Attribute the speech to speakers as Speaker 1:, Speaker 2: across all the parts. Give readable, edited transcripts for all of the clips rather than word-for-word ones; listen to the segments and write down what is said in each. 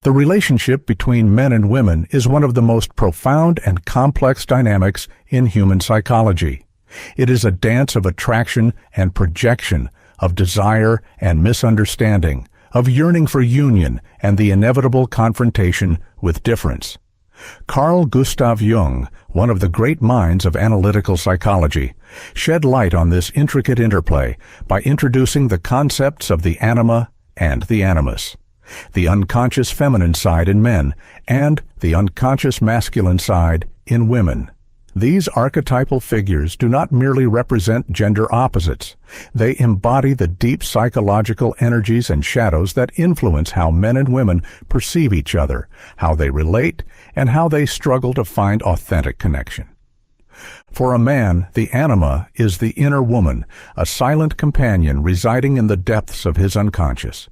Speaker 1: The relationship between men and women is one of the most profound and complex dynamics in human psychology. It is a dance of attraction and projection, of desire and misunderstanding, of yearning for union and the inevitable confrontation with difference. Carl Jung, one of the great minds of analytical psychology, shed light on this intricate interplay by introducing the concepts of the anima and the animus, the unconscious feminine side in men and the unconscious masculine side in women. These archetypal figures do not merely represent gender opposites. They embody the deep psychological energies and shadows that influence how men and women perceive each other, how they relate, and how they struggle to find authentic connection. For a man, the anima is the inner woman, a silent companion residing in the depths of his unconscious.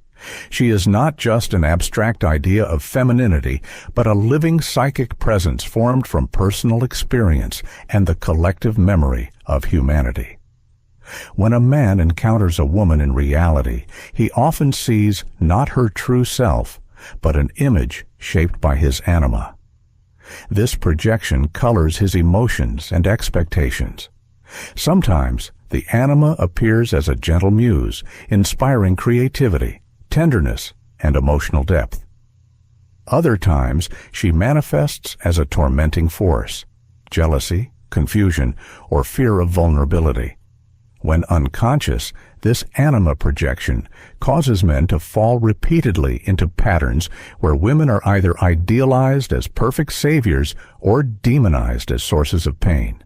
Speaker 1: She is not just an abstract idea of femininity, but a living psychic presence formed from personal experience and the collective memory of humanity. When a man encounters a woman in reality, he often sees not her true self, but an image shaped by his anima. This projection colors his emotions and expectations. Sometimes the anima appears as a gentle muse, inspiring creativity, tenderness, and emotional depth. Other times, she manifests as a tormenting force, jealousy, confusion, or fear of vulnerability. When unconscious, this anima projection causes men to fall repeatedly into patterns where women are either idealized as perfect saviors or demonized as sources of pain.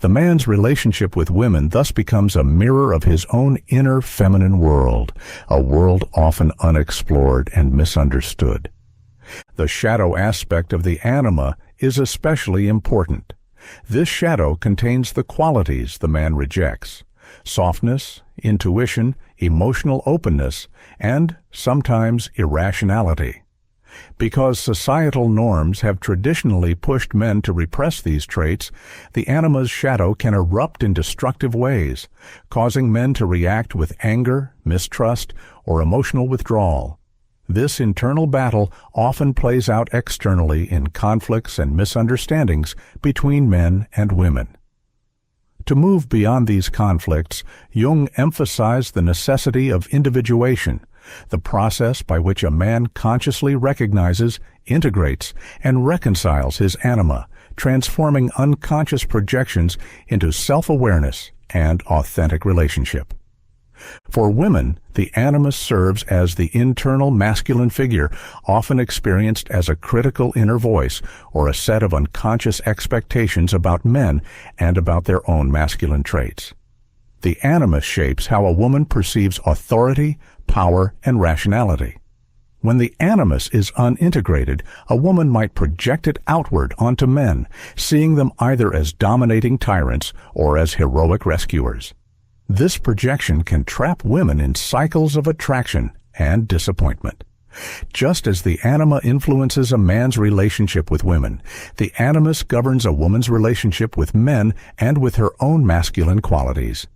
Speaker 1: The man's relationship with women thus becomes a mirror of his own inner feminine world, a world often unexplored and misunderstood. The shadow aspect of the anima is especially important. This shadow contains the qualities the man rejects: softness, intuition, emotional openness, and sometimes irrationality. Because societal norms have traditionally pushed men to repress these traits, the anima's shadow can erupt in destructive ways, causing men to react with anger, mistrust, or emotional withdrawal. This internal battle often plays out externally in conflicts and misunderstandings between men and women. To move beyond these conflicts, Jung emphasized the necessity of individuation, the process by which a man consciously recognizes, integrates, and reconciles his anima, transforming unconscious projections into self-awareness and authentic relationship. For women, the animus serves as the internal masculine figure, often experienced as a critical inner voice or a set of unconscious expectations about men and about their own masculine traits. The animus shapes how a woman perceives authority, power, and rationality. When the animus is unintegrated, a woman might project it outward onto men, seeing them either as dominating tyrants or as heroic rescuers. This projection can trap women in cycles of attraction and disappointment. Just as the anima influences a man's relationship with women, the animus governs a woman's relationship with men and with her own masculine qualities.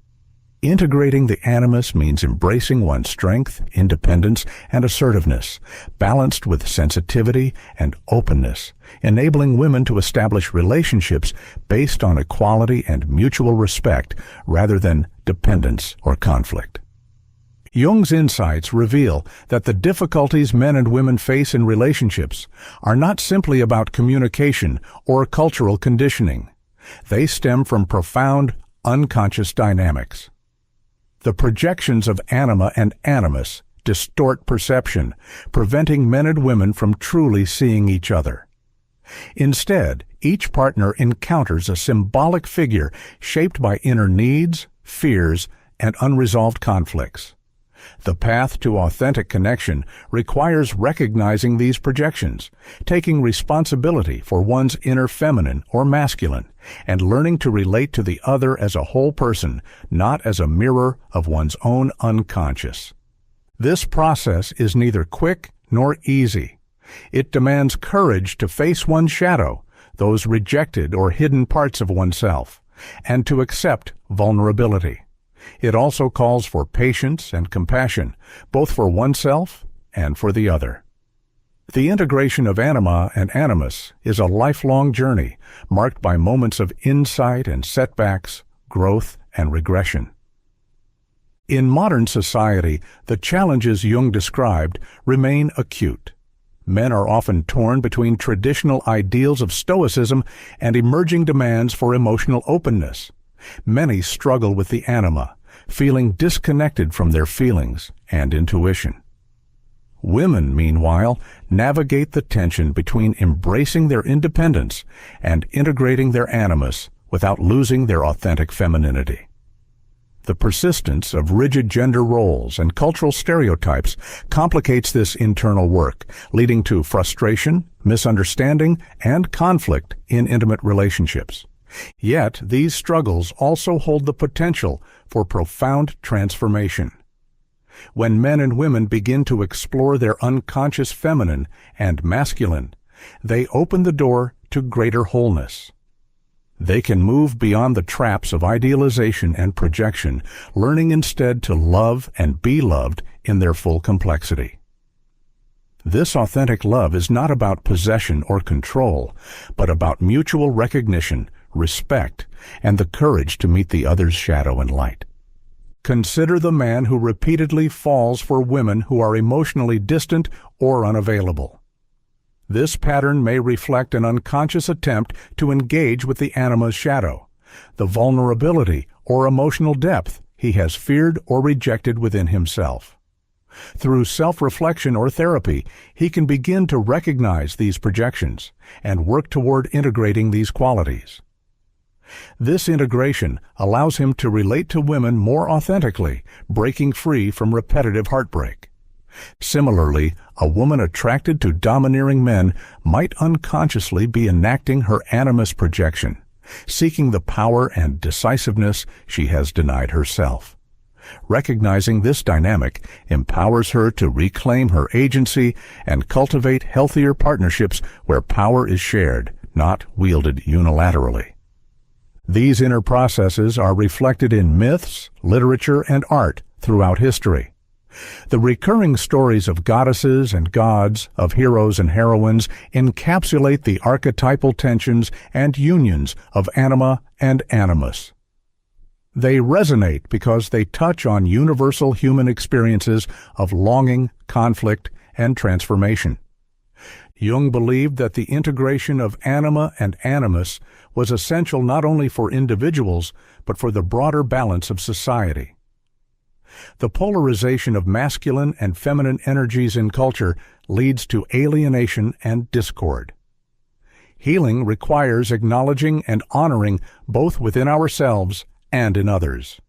Speaker 1: Integrating the animus means embracing one's strength, independence, and assertiveness, balanced with sensitivity and openness, enabling women to establish relationships based on equality and mutual respect rather than dependence or conflict. Jung's insights reveal that the difficulties men and women face in relationships are not simply about communication or cultural conditioning. They stem from profound, unconscious dynamics. The projections of anima and animus distort perception, preventing men and women from truly seeing each other. Instead, each partner encounters a symbolic figure shaped by inner needs, fears, and unresolved conflicts. The path to authentic connection requires recognizing these projections, taking responsibility for one's inner feminine or masculine, and learning to relate to the other as a whole person, not as a mirror of one's own unconscious. This process is neither quick nor easy. It demands courage to face one's shadow, those rejected or hidden parts of oneself, and to accept vulnerability. It also calls for patience and compassion, both for oneself and for the other. The integration of anima and animus is a lifelong journey marked by moments of insight and setbacks, growth and regression. In modern society, the challenges Jung described remain acute. Men are often torn between traditional ideals of stoicism and emerging demands for emotional openness. Many struggle with the anima, feeling disconnected from their feelings and intuition. Women, meanwhile, navigate the tension between embracing their independence and integrating their animus without losing their authentic femininity. The persistence of rigid gender roles and cultural stereotypes complicates this internal work, leading to frustration, misunderstanding, and conflict in intimate relationships. Yet, these struggles also hold the potential for profound transformation. When men and women begin to explore their unconscious feminine and masculine, they open the door to greater wholeness. They can move beyond the traps of idealization and projection, learning instead to love and be loved in their full complexity. This authentic love is not about possession or control, but about mutual recognition, respect, and the courage to meet the other's shadow and light. Consider the man who repeatedly falls for women who are emotionally distant or unavailable. This pattern may reflect an unconscious attempt to engage with the anima's shadow, the vulnerability or emotional depth he has feared or rejected within himself. Through self-reflection or therapy, he can begin to recognize these projections and work toward integrating these qualities. This integration allows him to relate to women more authentically, breaking free from repetitive heartbreak. Similarly, a woman attracted to domineering men might unconsciously be enacting her animus projection, seeking the power and decisiveness she has denied herself. Recognizing this dynamic empowers her to reclaim her agency and cultivate healthier partnerships where power is shared, not wielded unilaterally. These inner processes are reflected in myths, literature, and art throughout history. The recurring stories of goddesses and gods, of heroes and heroines, encapsulate the archetypal tensions and unions of anima and animus. They resonate because they touch on universal human experiences of longing, conflict, and transformation. Jung believed that the integration of anima and animus was essential not only for individuals, but for the broader balance of society. The polarization of masculine and feminine energies in culture leads to alienation and discord. Healing requires acknowledging and honoring both within ourselves and in others.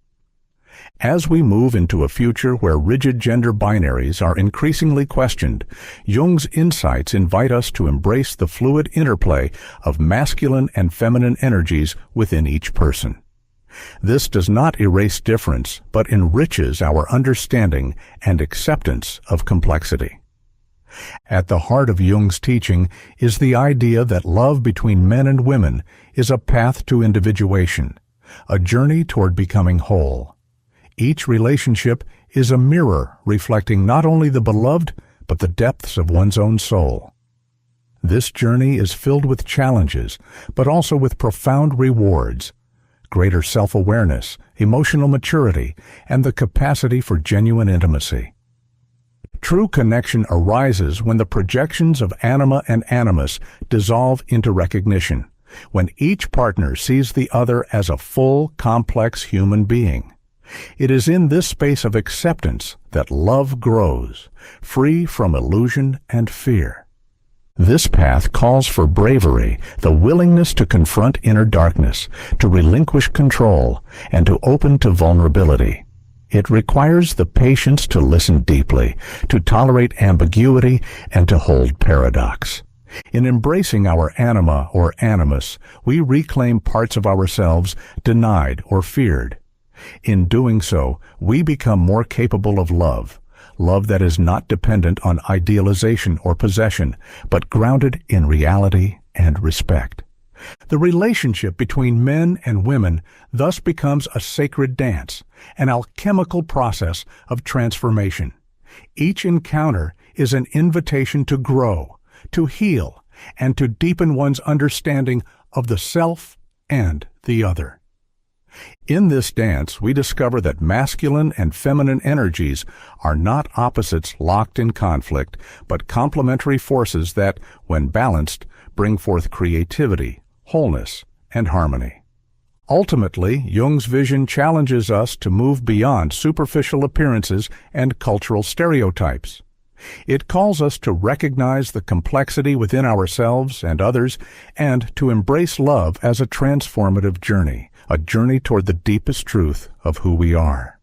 Speaker 1: As we move into a future where rigid gender binaries are increasingly questioned, Jung's insights invite us to embrace the fluid interplay of masculine and feminine energies within each person. This does not erase difference, but enriches our understanding and acceptance of complexity. At the heart of Jung's teaching is the idea that love between men and women is a path to individuation, a journey toward becoming whole. Each relationship is a mirror reflecting not only the beloved, but the depths of one's own soul. This journey is filled with challenges, but also with profound rewards, greater self-awareness, emotional maturity, and the capacity for genuine intimacy. True connection arises when the projections of anima and animus dissolve into recognition, when each partner sees the other as a full, complex human being. It is in this space of acceptance that love grows, free from illusion and fear. This path calls for bravery, the willingness to confront inner darkness, to relinquish control, and to open to vulnerability. It requires the patience to listen deeply, to tolerate ambiguity, and to hold paradox. In embracing our anima or animus, we reclaim parts of ourselves denied or feared. In doing so, we become more capable of love that is not dependent on idealization or possession, but grounded in reality and respect. The relationship between men and women thus becomes a sacred dance, an alchemical process of transformation. Each encounter is an invitation to grow, to heal, and to deepen one's understanding of the self and the other. In this dance, we discover that masculine and feminine energies are not opposites locked in conflict, but complementary forces that, when balanced, bring forth creativity, wholeness, and harmony. Ultimately, Jung's vision challenges us to move beyond superficial appearances and cultural stereotypes. It calls us to recognize the complexity within ourselves and others, and to embrace love as a transformative journey, a journey toward the deepest truth of who we are.